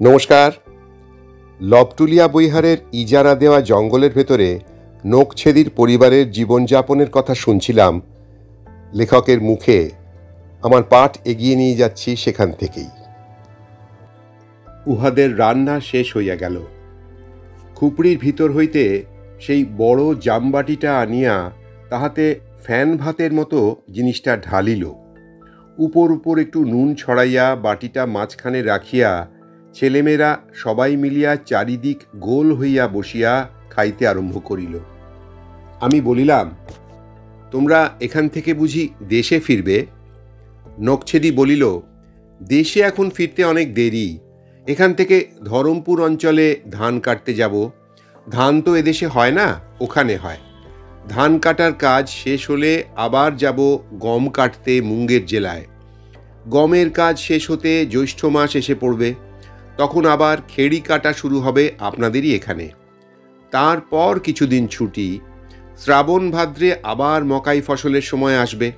নমস্কার। লবটুলিয়া বৈহারের ইজারা দেওয়া জঙ্গলের ভেতরে নকছেদির পরিবারের জীবনযাপনের কথা শুনছিলাম লেখকের মুখে। আমার পাঠ এগিয়ে নিয়ে যাচ্ছি সেখান থেকেই। উহাদের রান্না শেষ হইয়া গেল। খুপড়ির ভিতর হইতে সেই বড় জামবাটিটা আনিয়া তাহাতে ফ্যান ভাতের মতো জিনিসটা ঢালিল। উপর উপর একটু নুন ছড়াইয়া বাটিটা মাঝখানে রাখিয়া ছেলেমেয়েরা সবাই মিলিয়া চারিদিক গোল হইয়া বসিয়া খাইতে আরম্ভ করিল। আমি বলিলাম, তোমরা এখান থেকে বুঝি দেশে ফিরবে? নকছেদি বলিল, দেশে এখন ফিরতে অনেক দেরি। এখান থেকে ধরমপুর অঞ্চলে ধান কাটতে যাব। ধান তো এদেশে হয় না, ওখানে হয়। ধান কাটার কাজ শেষ হলে আবার যাব গম কাটতে মুঙ্গের জেলায়। গমের কাজ শেষ হতে জ্যৈষ্ঠ মাস এসে পড়বে, তখন আবার খেড়ি কাটা শুরু হবে আপনাদেরই এখানে। তারপর কিছুদিন ছুটি, শ্রাবণ ভাদ্রে আবার মকাই ফসলের সময় আসবে।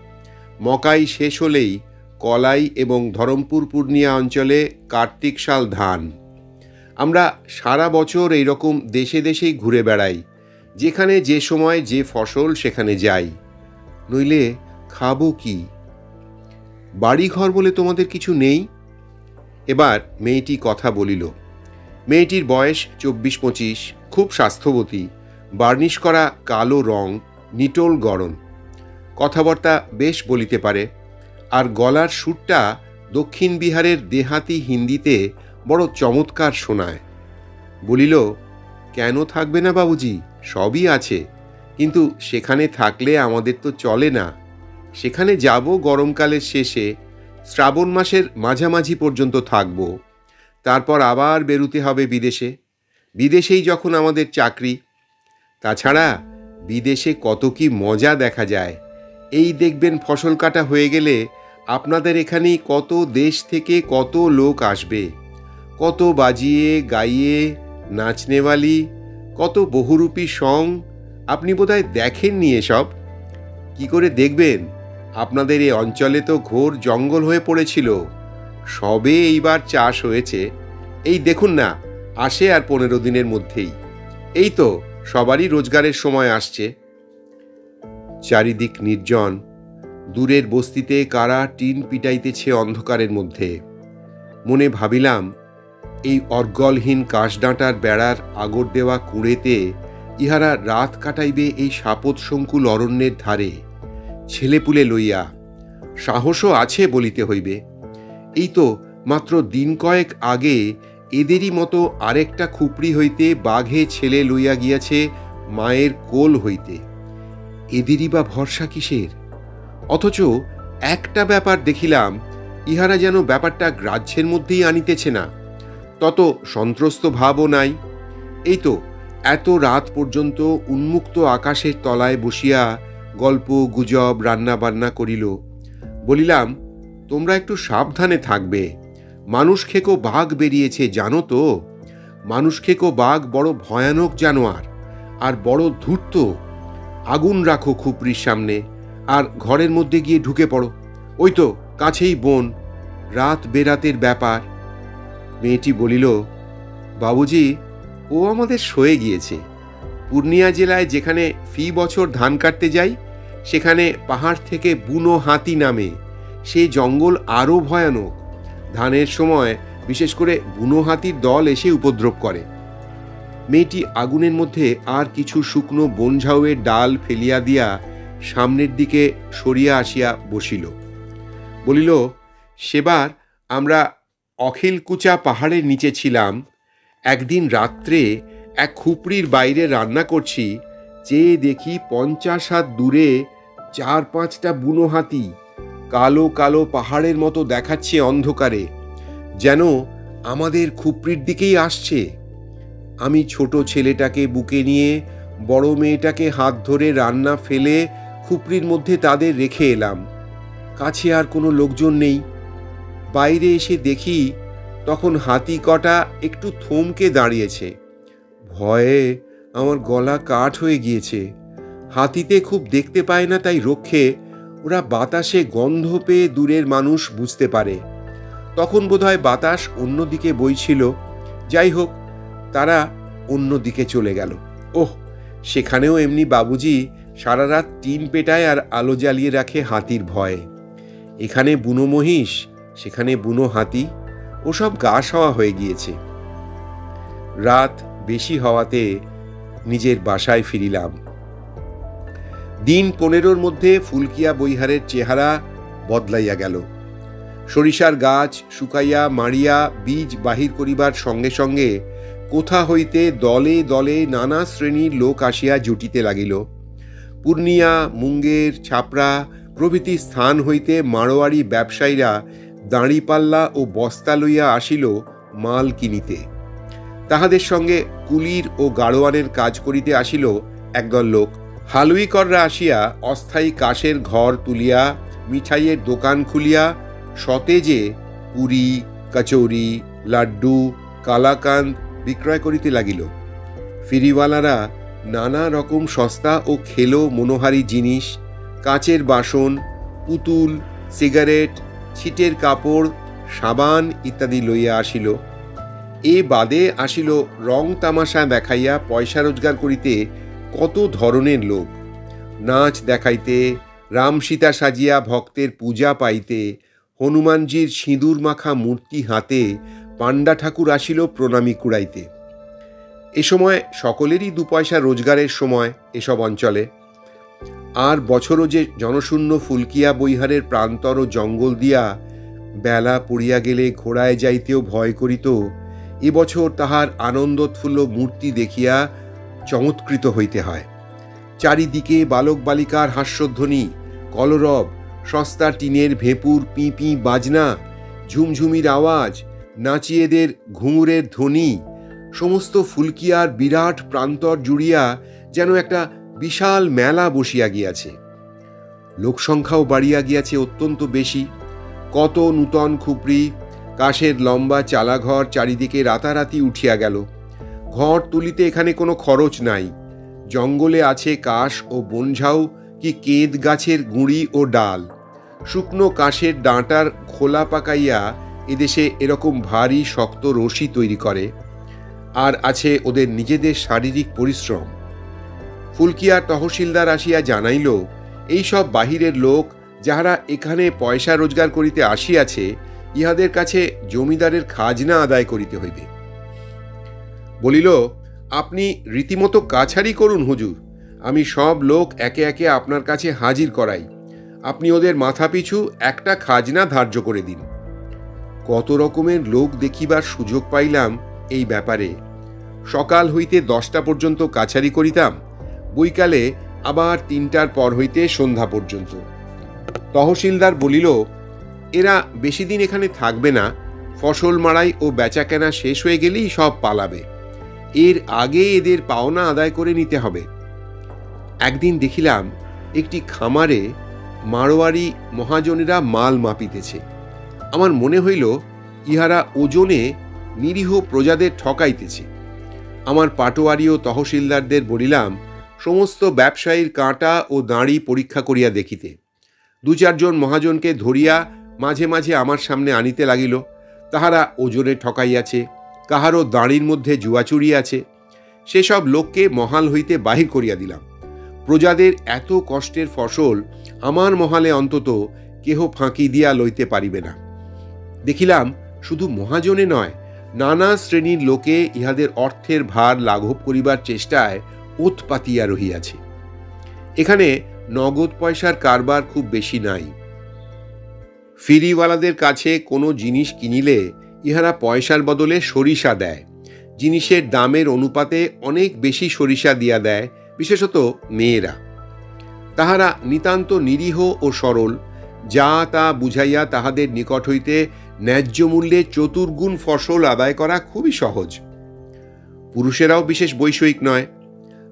মকাই শেষ হলেই কলাই এবং ধরমপুর পূর্ণিয়া অঞ্চলে কার্তিক সাল ধান। আমরা সারা বছর এইরকম দেশে দেশেই ঘুরে বেড়াই, যেখানে যে সময় যে ফসল সেখানে যাই। নইলে খাবো কি? বাড়িঘর বলে তোমাদের কিছু নেই? এবার মেয়েটি কথা বলিল। মেয়েটির বয়স 24-25, খুব স্বাস্থ্যবতী, বার্নিশ করা কালো রং, নিটোল গড়ন, কথাবার্তা বেশ বলিতে পারে। আর গলার সুরটা দক্ষিণ বিহারের দেহাতি হিন্দিতে বড় চমৎকার শোনায়। বলিল, কেন থাকবে না বাবুজি, সবই আছে, কিন্তু সেখানে থাকলে আমাদের তো চলে না। সেখানে যাব গরমকালের শেষে, শ্রাবণ মাসের মাঝামাঝি পর্যন্ত থাকব। তারপর আবার বেরুতে হবে বিদেশে। বিদেশেই যখন আমাদের চাকরি। তাছাড়া বিদেশে কত কি মজা দেখা যায়। এই দেখবেন ফসল কাটা হয়ে গেলে আপনাদের এখানেই কত দেশ থেকে কত লোক আসবে, কত বাজিয়ে গাইয়ে নাচনেওয়ালি, কত বহুরূপী সং। আপনি বোধহয় দেখেননি এসব। কি করে দেখবেন? আপনাদের এই অঞ্চলে তো ঘোর জঙ্গল হয়ে পড়েছিল, সবে এইবার চাষ হয়েছে। এই দেখুন না, আসে আর 15 দিনের মধ্যেই। এই তো সবারই রোজগারের সময় আসছে। চারিদিক নির্জন। দূরের বস্তিতে কারা টিন পিটাইতেছে অন্ধকারের মধ্যে। মনে ভাবিলাম, এই অর্গলহীন কাশডাঁটার বেড়ার আগর দেওয়া কুঁড়েতে ইহারা রাত কাটাইবে এই সাপত সংকুল অরণ্যের ধারে, ছেলেপুলে লইয়া। সাহসও আছে বলিতে হইবে। এই তো মাত্র দিন কয়েক আগে এদেরই মতো আরেকটা খুপড়ি হইতে বাঘে ছেলে লইয়া গিয়াছে মায়ের কোল হইতে। এদেরই বা ভরসা কিসের? অথচ একটা ব্যাপার দেখিলাম, ইহারা যেন ব্যাপারটা গ্রাহ্যের মধ্যেই আনিতেছে না। তত সন্ত্রস্ত ভাবও নাই। এই তো এত রাত পর্যন্ত উন্মুক্ত আকাশের তলায় বসিয়া গল্প গুজব রান্না বান্না করিল। বলিলাম, তোমরা একটু সাবধানে থাকবে। মানুষ খেকো বাঘ বেরিয়েছে, জানো তো? মানুষ খেকো বাঘ বড় ভয়ানক জানোয়ার, আর বড় ধূর্ত। আগুন রাখো খুপড়ির সামনে, আর ঘরের মধ্যে গিয়ে ঢুকে পড়ো। ওই তো কাছেই বন, রাত বেরাতের ব্যাপার। মেয়েটি বলিল, বাবুজি, ও আমাদের সয়ে গিয়েছে। পূর্ণিয়া জেলায় যেখানে ফি বছর ধান কাটতে যাই, সেখানে পাহাড় থেকে বুনো হাতি নামে। সে জঙ্গল আরও ভয়ানক। ধানের সময় বিশেষ করে বুনো হাতির দল এসে উপদ্রব করে। মেয়েটি আগুনের মধ্যে আর কিছু শুকনো বনঝাউয়ের ডাল ফেলিয়া দিয়া সামনের দিকে সরিয়া আসিয়া বসিল। বলিল, সেবার আমরা অখিলকুচা পাহাড়ের নিচে ছিলাম। একদিন রাত্রে এক খুপড়ির বাইরে রান্না করছি, চেয়ে দেখি 50 হাত দূরে 4-5টা বুনো হাতি কালো কালো পাহাড়ের মতো দেখাচ্ছে অন্ধকারে, যেন আমাদের খুপড়ির দিকেই আসছে। আমি ছোট ছেলেটাকে বুকে নিয়ে বড় মেয়েটাকে হাত ধরে রান্না ফেলে খুপড়ির মধ্যে তাদের রেখে এলাম। কাছে আর কোনো লোকজন নেই। বাইরে এসে দেখি তখন হাতি কটা একটু থমকে দাঁড়িয়েছে। ভয়ে আমার গলা কাঠ হয়ে গিয়েছে। হাতিতে খুব দেখতে পায় না, তাই রক্ষে ওরা বাতাসে গন্ধ পেয়ে দূরের মানুষ বুঝতে পারে। তখন বোধহয় বাতাস অন্যদিকে বইছিল। যাই হোক, তারা অন্যদিকে চলে গেল। ওহ, সেখানেও এমনি বাবুজি সারা রাত টিন পেটায় আর আলো জ্বালিয়ে রাখে হাতির ভয়ে। এখানে বুনো মহিষ, সেখানে বুনো হাতি, ওসব গা সওয়া হয়ে গিয়েছে। রাত বেশি হওয়াতে নিজের বাসায় ফিরিলাম। দিন 15 মধ্যে ফুলকিয়া বৈহারের চেহারা বদলাইয়া গেল। সরিষার গাছ শুকাইয়া মারিয়া বীজ বাহির করিবার সঙ্গে সঙ্গে কোথা হইতে দলে দলে নানা শ্রেণীর লোক আসিয়া জুটিতে লাগিল। পূর্ণিয়া, মুঙ্গের, ছাপড়া প্রভৃতি স্থান হইতে মারোয়ারি ব্যবসায়ীরা দাঁড়িপাল্লা ও বস্তা লইয়া আসিল মাল কিনিতে। তাহাদের সঙ্গে কুলির ও গাড়োয়ানের কাজ করিতে আসিল একদল লোক। হালুইকররা আসিয়া অস্থায়ী কাশের ঘর তুলিয়া, মিঠাইয়ের দোকান খুলিয়া সতেজে পুরি, কচৌরি, লাড্ডু, কালাকান্দ বিক্রয় করিতে লাগিল। ফেরিওয়ালারা নানা রকম সস্তা ও খেলো মনোহারী জিনিস, কাচের বাসন, পুতুল, সিগারেট, ছিটের কাপড়, সাবান ইত্যাদি লইয়া আসিল। এ বাদে আসিল রং তামাশা দেখাইয়া পয়সা রোজগার করিতে কত ধরনের লোক। নাচ দেখাইতে, রাম সীতা সাজিয়া ভক্তের পূজা পাইতে, হনুমানজির সিঁদুর মাখা মূর্তি হাতে পাণ্ডা ঠাকুর আসিল প্রণামী কুড়াইতে। এ সময় সকলেরই 2 পয়সা রোজগারের সময় এসব অঞ্চলে। আর বছরও যে জনশূন্য ফুলকিয়া বৈহারের প্রান্তর ও জঙ্গল দিয়া বেলা পড়িয়া গেলে ঘোড়ায় যাইতেও ভয় করিত, এবছর তাহার আনন্দোৎফুল্ল মূর্তি দেখিয়া চমৎকৃত হইতে হয়। চারিদিকে বালক বালিকার হাস্যধ্বনি, কলরব, সস্তা টিনের ভেপুর পিঁ পিঁ বাজনা, ঝুমঝুমির আওয়াজ, নাচিয়েদের ঘুঙুরের ধ্বনি, সমস্ত ফুলকিয়ার বিরাট প্রান্তর জুড়িয়া যেন একটা বিশাল মেলা বসিয়া গিয়াছে। লোকসংখ্যাও বাড়িয়া গিয়াছে অত্যন্ত বেশি। কত নূতন খুপড়ি, কাশের লম্বা চালাঘর চারিদিকে রাতারাতি উঠিয়া গেল। ঘর তুলিতে এখানে কোনো খরচ নাই। জঙ্গলে আছে কাশ ও বনঝাউ কি কেদ গাছের গুঁড়ি ও ডাল। শুকনো কাশের ডাঁটার খোলা পাকাইয়া এদেশে এরকম ভারী শক্ত রশি তৈরি করে। আর আছে ওদের নিজেদের শারীরিক পরিশ্রম। ফুলকিয়ার তহসিলদার আসিয়া জানাইল, এইসব বাহিরের লোক যাহারা এখানে পয়সা রোজগার করিতে আসিয়াছে, ইহাদের কাছে জমিদারের খাজনা আদায় করিতে হইবে। বলিল, আপনি রীতিমতো কাছারি করুন হুজুর, আমি সব লোক একে একে আপনার কাছে হাজির করাই। আপনি ওদের মাথা পিছু একটা খাজনা ধার্য করে দিন। কত রকমের লোক দেখিবার সুযোগ পাইলাম এই ব্যাপারে। সকাল হইতে 10টা পর্যন্ত কাছারি করিতাম, বৈকালে আবার 3টার পর হইতে সন্ধ্যা পর্যন্ত। তহসিলদার বলিল, এরা বেশি দিন এখানে থাকবে না, ফসল মাড়াই ও বেচাকেনা শেষ হয়ে গেলেই সব পালাবে। এর আগে এদের পাওনা আদায় করে নিতে হবে। একদিন দেখিলাম একটি খামারে মারোয়ারি মহাজনেরা মাল মাপিতেছে। আমার মনে হইল ইহারা ওজনে নিরীহ প্রজাদের ঠকাইতেছে। আমার পাটোয়ারি ও তহসিলদারদের বলিলাম সমস্ত ব্যবসায়ীর কাঁটা ও দাঁড়ি পরীক্ষা করিয়া দেখিতে। 2-4 জন মহাজনকে ধরিয়া মাঝে মাঝে আমার সামনে আনিতে লাগিল। তাহারা ওজনে ঠকাইয়াছে, কাহারও দাঁড়ির মধ্যে জুয়াচুরি আছে। সেসব লোককে মহাল হইতে বাহির করিয়া দিলাম। প্রজাদের এত কষ্টের ফসল আমার মহালে অন্তত কেহ ফাঁকি দিয়া লইতে পারিবে না। দেখিলাম শুধু মহাজনে নয়, নানা শ্রেণীর লোকে ইহাদের অর্থের ভার লাঘব করিবার চেষ্টায় ওত পাতিয়া রহিয়াছে। এখানে নগদ পয়সার কারবার খুব বেশি নাই। ফেরিওয়ালাদের কাছে কোনো জিনিস কিনিলে ইহারা পয়সার বদলে সরিষা দেয়। জিনিসের দামের অনুপাতে অনেক বেশি সরিষা দিয়া দেয়, বিশেষত মেয়েরা। তাহারা নিতান্ত নিরীহ ও সরল, যা তা বুঝাইয়া তাহাদের নিকট হইতে ন্যায্য মূল্যে চতুর্গুণ ফসল আদায় করা খুবই সহজ। পুরুষেরাও বিশেষ বৈষয়িক নয়।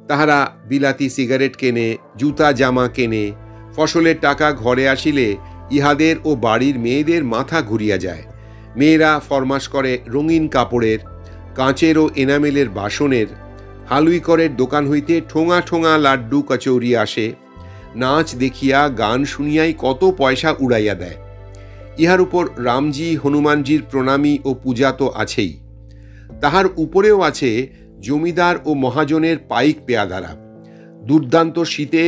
তাহারা বিলাতি সিগারেট কেনে, জুতা জামা কেনে। ফসলের টাকা ঘরে আসিলে ইহাদের ও বাড়ির মেয়েদের মাথা ঘুরিয়া যায়। মেয়েরা ফরমাস করে রঙিন কাপড়ের, কাঁচের ও এনামেলের বাসনের, হালুইকরের দোকান হইতে ঠোঙা ঠোঙা লাড্ডু কচৌরি আসে। নাচ দেখিয়া গান শুনিয়াই কত পয়সা উড়াইয়া দেয়। ইহার উপর রামজি হনুমানজির প্রণামী ও পূজা তো আছেই, তাহার উপরেও আছে জমিদার ও মহাজনের পাইক পেয়াদারা। দুর্দান্ত শীতে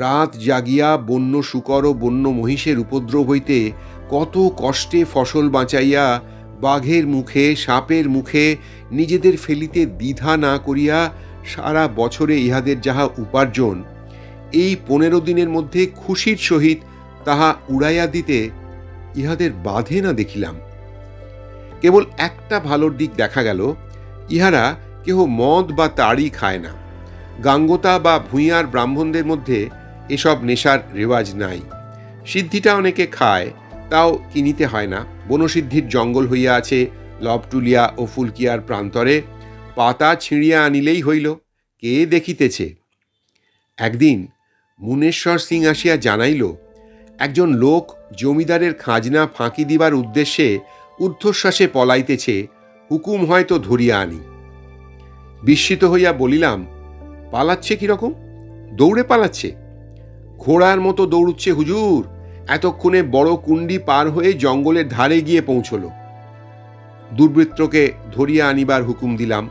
রাত জাগিয়া বন্য শুকর ও বন্য মহিষের উপদ্রব হইতে কত কষ্টে ফসল বাঁচাইয়া বাঘের মুখে সাপের মুখে নিজেদের ফেলিতে দ্বিধা না করিয়া সারা বছরে ইহাদের যাহা উপার্জন, এই 15 দিনের মধ্যে খুশির সহিত তাহা উড়াইয়া দিতে ইহাদের বাধে না দেখিলাম। কেবল একটা ভালোর দিক দেখা গেল, ইহারা কেহ মদ বা তাড়ি খায় না। গাঙ্গোতা বা ভূঁইয়ার ব্রাহ্মণদের মধ্যে এসব নেশার রেওয়াজ নাই। সিদ্ধিটা অনেকে খায়, তাও কিনিতে হয় না। বনসিদ্ধির জঙ্গল হইয়া আছে লবটুলিয়া ও ফুলকিয়ার প্রান্তরে, পাতা ছিঁড়িয়া আনিলেই হইল, কে দেখিতেছে। একদিন মুনেশ্বর সিং আসিয়া জানাইল, একজন লোক জমিদারের খাজনা ফাঁকি দিবার উদ্দেশ্যে ঊর্ধ্বশ্বাসে পলাইতেছে, হুকুম হয়তো ধরিয়া আনি। বিস্মিত হইয়া বলিলাম, পালাচ্ছে কিরকম? দৌড়ে পালাচ্ছে? ঘোড়ার মতো দৌড়ুচ্ছে হুজুর। এতক্ষণে বড় কুণ্ডি পার হয়ে জঙ্গলের ধারে গিয়ে পৌঁছল। দুর্বৃত্তকে ধরিয়া আনিবার হুকুম দিলাম।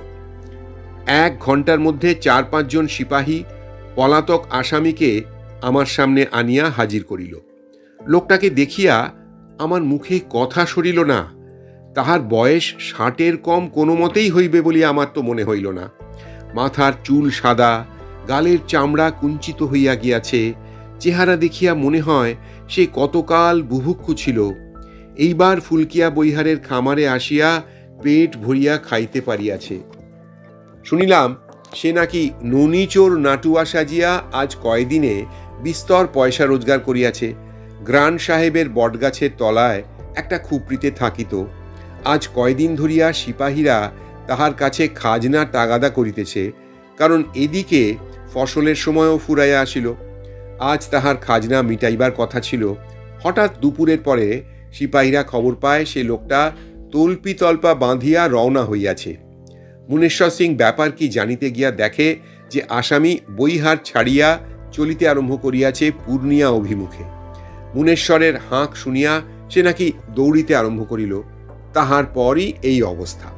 1 ঘণ্টার মধ্যে 4-5 জন সিপাহী পলাতক আসামিকে আমার সামনে আনিয়া হাজির করিল। লোকটাকে দেখিয়া আমার মুখে কথা সরিল না। তাহার বয়স 60-এর কম কোনো মতেই হইবে বলিয়া আমার তো মনে হইল না। মাথার চুল সাদা, গালের চামড়া কুঞ্চিত হইয়া গিয়াছে। চেহারা দেখিয়া মনে হয় সে কতকাল বুভুক্ষু ছিল। এইবার ফুলকিয়া বৈহারের খামারে আসিয়া পেট ভরিয়া খাইতে পারিয়াছে। শুনিলাম সে নাকি ননিচোর নাটুয়া সাজিয়া আজ কয়দিনে বিস্তর পয়সা রোজগার করিয়াছে। গ্রান্ড সাহেবের বটগাছের তলায় একটা খুপড়িতে থাকিত। আজ কয়দিন ধরিয়া সিপাহীরা তাহার কাছে খাজনা তাগাদা করিতেছে, কারণ এদিকে ফসলের সময়ও ফুরাইয়া আসিল। আজ তাহার খাজনা মিটাইবার কথা ছিল। হঠাৎ দুপুরের পরে সিপাহীরা খবর পায় সে লোকটা তল্পি তল্পা বাঁধিয়া রওনা হইয়াছে। মুনেশ্বর সিং ব্যাপার কি জানিতে গিয়া দেখে যে আসামি বৈহার ছাড়িয়া চলিতে আরম্ভ করিয়াছে পূর্ণিয়া অভিমুখে। মুনেশ্বরের হাঁক শুনিয়া সে নাকি দৌড়িতে আরম্ভ করিল। তাহার পরই এই অবস্থা।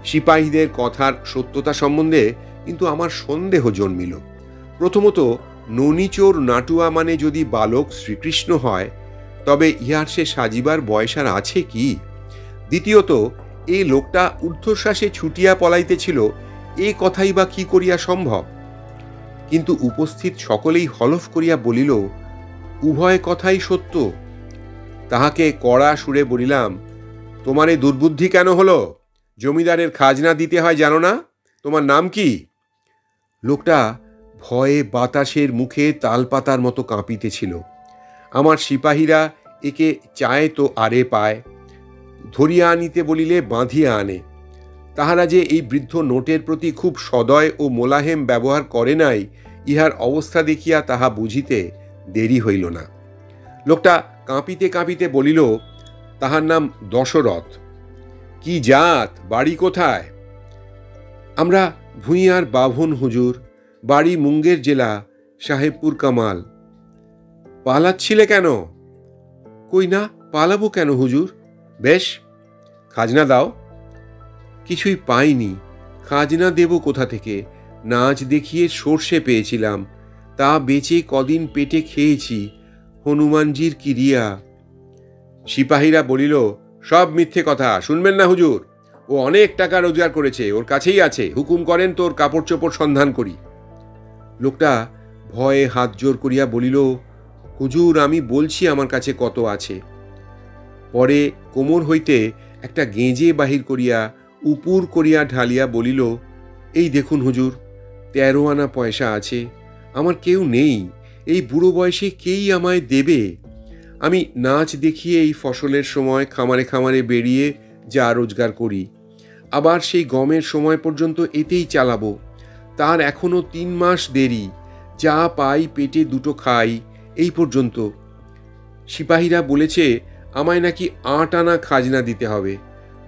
সিপাহীদের কথার সত্যতা সম্বন্ধে কিন্তু আমার সন্দেহ জন্মিল। প্রথমত, ননিচোর নাটুয়া মানে যদি বালক শ্রীকৃষ্ণ হয়, তবে ইহার সে সাজিবার বয়স আর আছে কি? দ্বিতীয়ত, এই লোকটা ঊর্ধ্বশ্বাসে ছুটিয়া পলাইতেছিল, এ কথাই বা কি করিয়া সম্ভব? কিন্তু উপস্থিত সকলেই হলফ করিয়া বলিল, উভয় কথাই সত্য। তাহাকে কড়া সুরে বলিলাম, তোমার এই দুর্বুদ্ধি কেন হলো? জমিদারের খাজনা দিতে হয় জানো না? তোমার নাম কি? লোকটা ভয়ে বাতাসের মুখে তালপাতার মতো কাঁপিতেছিল। আমার সিপাহীরা একে চায় তো আরে পায়, ধরিয়া আনিতে বলিলে বাঁধিয়া আনে। তাহারা যে এই বৃদ্ধ নোটের প্রতি খুব সদয় ও মোলাহেম ব্যবহার করে নাই, ইহার অবস্থা দেখিয়া তাহা বুঝিতে দেরি হইল না। লোকটা কাঁপিতে কাঁপিতে বলিল, তাহার নাম দশরথ। কি জাত, বাড়ি কোথায়? আমরা ভূঁইয়ার বাভন হুজুর, বাড়ি মুঙ্গের জেলা, সাহেবপুর কামাল। পালাচ্ছিলে কেন? কই না, পালাবো কেন হুজুর? বেশ, খাজনা দাও। কিছুই পাইনি, খাজনা দেব কোথা থেকে? নাচ দেখিয়ে সর্ষে পেয়েছিলাম, তা বেচে কদিন পেটে খেয়েছি। হনুমানজির কিরিয়া। সিপাহীরা বলিল, সব মিথ্যে কথা, শুনবেন না হুজুর। ও অনেক টাকা রোজগার করেছে, ওর কাছেই আছে, হুকুম করেন তোর কাপড় চোপড় সন্ধান করি। লোকটা ভয়ে হাত জোর করিয়া বলিল, হুজুর আমি বলছি আমার কাছে কত আছে। পরে কোমর হইতে একটা গেঁজে বাহির করিয়া উপুর করিয়া ঢালিয়া বলিল, এই দেখুন হুজুর, 13 আনা পয়সা আছে। আমার কেউ নেই, এই বুড়ো বয়সে কেই আমায় দেবে? আমি নাচ দেখিয়ে এই ফসলের সময় খামারে খামারে বেরিয়ে যা রোজগার করি, আবার সেই গমের সময় পর্যন্ত এতেই চালাবো। তার এখনো 3 মাস দেরি। যা পাই পেটে দুটো খাই, এই পর্যন্ত। সিপাহীরা বলেছে আমায় নাকি 8 আনা খাজনা দিতে হবে।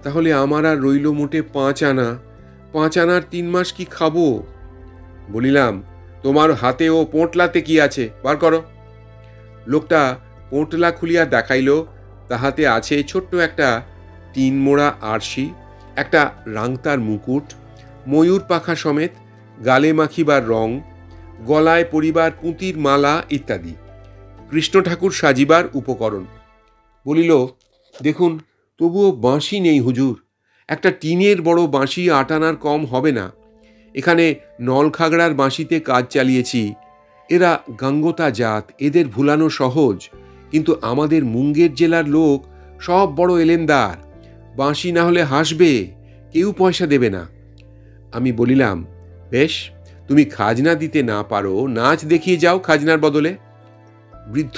তাহলে আমার আর রইল মোটে 5 আনা। 5 আনার 3 মাস কি খাবো? বলিলাম, তোমার হাতে ও পোঁটলাতে কি আছে, বার করো। লোকটা পোঁটলা খুলিয়া দেখাইল, তাহাতে আছে ছোট্ট একটা 3 মোড়া আরশি, একটা রাংতার মুকুট, ময়ূর পাখা সমেত, গালে মাখিবার রং, গলায় পরিবার পুঁতির মালা ইত্যাদি, কৃষ্ণ ঠাকুর সাজিবার উপকরণ। বলিল, দেখুন, তবুও বাঁশি নেই হুজুর। একটা টিনের বড় বাঁশি 8 আনার কম হবে না। এখানে নলখাগড়ার বাঁশিতে কাজ চালিয়েছি। এরা গাঙ্গোতা জাত, এদের ভুলানো সহজ, কিন্তু আমাদের মুঙ্গের জেলার লোক সব বড় এলেন্দার। বাঁশি না হলে হাসবে, কেউ পয়সা দেবে না। আমি বলিলাম, বেশ, তুমি খাজনা দিতে না পারো, নাচ দেখিয়ে যাও খাজনার বদলে। বৃদ্ধ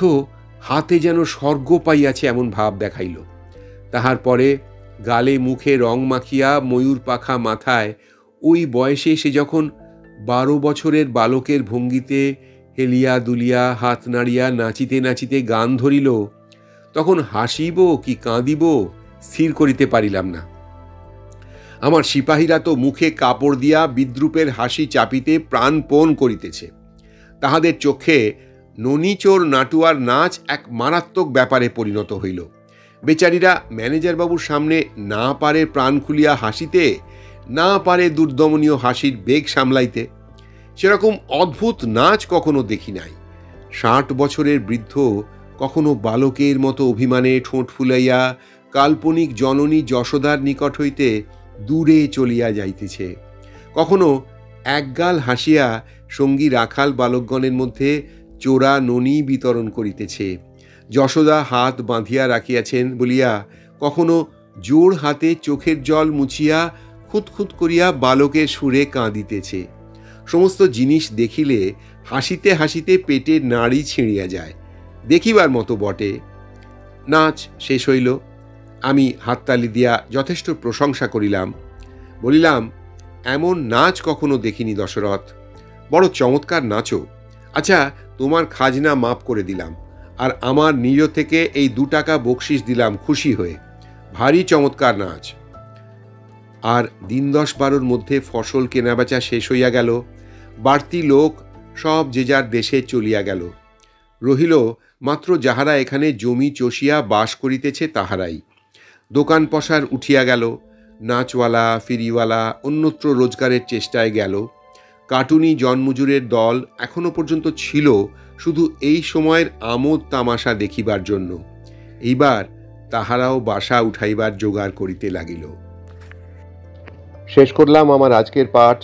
হাতে যেন স্বর্গ পাইয়াছে এমন ভাব দেখাইল। তাহার পরে গালে মুখে রং মাখিয়া, ময়ূর পাখা মাথায়, ওই বয়সে সে যখন 12 বছরের বালকের ভঙ্গিতে হেলিয়া দুলিয়া হাত নাড়িয়া নাচিতে নাচিতে গান ধরিল, তখন হাসিব কি কাঁদিব স্থির করিতে পারিলাম না। আমার সিপাহীরা তো মুখে কাপড় দিয়া বিদ্রুপের হাসি চাপিতে প্রাণপণ করিতেছে। তাহাদের চোখে ননিচোর নাটুয়ার নাচ এক মারাত্মক ব্যাপারে পরিণত হইল। বেচারীরা ম্যানেজার বাবুর সামনে না পারে প্রাণ খুলিয়া হাসিতে, না পারে দুর্দমনীয় হাসির বেগ সামলাইতে। সেরকম অদ্ভুত নাচ কখনো দেখি নাই। 60 বছরের বৃদ্ধ কখনো বালকের মতো অভিমানে ঠোঁট ফুলাইয়া কাল্পনিক জননী যশোদার নিকট হইতে দূরে চলিয়া যাইতেছে, কখনো একগাল হাসিয়া সঙ্গী রাখাল বালকগণের মধ্যে চোরা ননি বিতরণ করিতেছে। যশোদা হাত বাঁধিয়া রাখিয়াছেন বলিয়া কখনো জোর হাতে চোখের জল মুছিয়া খুঁতখুত করিয়া বালকের সুরে কাঁদিতেছে। সমস্ত জিনিস দেখিলে হাসিতে হাসিতে পেটের নাড়ি ছিঁড়িয়া যায়। দেখিবার মতো বটে। নাচ শেষ হইল। আমি হাততালি দিয়া যথেষ্ট প্রশংসা করিলাম। বলিলাম, এমন নাচ কখনো দেখিনি দশরথ, বড় চমৎকার নাচো। আচ্ছা, তোমার খাজনা মাফ করে দিলাম, আর আমার নিজ থেকে এই 2 টাকা বকশিস দিলাম খুশি হয়ে। ভারী চমৎকার নাচ। আর দিন 10-12 মধ্যে ফসল কেনাবেচা শেষ হইয়া গেল। বাড়তি লোক সব যে যার দেশে চলিয়া গেল। রহিল মাত্র যাহারা এখানে জমি চষিয়া বাস করিতেছে তাহারাই। দোকান পসার উঠিয়া গেল। নাচওয়ালা ফিরিওয়ালা অন্যত্র রোজগারের চেষ্টায় গেল। কাটুনি জনমজুরের দল এখনো পর্যন্ত ছিল শুধু এই সময়ের আমোদ তামাশা দেখিবার জন্য। এইবার তাহারাও বাসা উঠাইবার জোগাড় করিতে লাগিল। শেষ করলাম আমার আজকের পাঠ।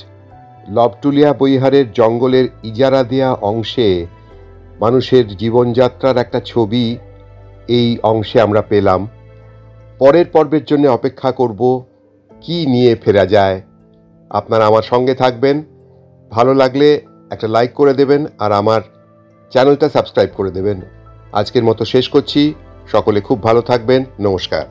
লবটুলিয়া বৈহারের জঙ্গলের ইজারা দেয়া অংশে মানুষের জীবনযাত্রার একটা ছবি এই অংশে আমরা পেলাম। পরের পর্বের জন্য অপেক্ষা করব, কি নিয়ে ফেরা যায়। আপনারা আমার সঙ্গে থাকবেন। ভালো লাগলে একটা লাইক করে দেবেন আর আমার চ্যানেলটা সাবস্ক্রাইব করে দেবেন। আজকের মতো শেষ করছি। সকলে খুব ভালো থাকবেন। নমস্কার।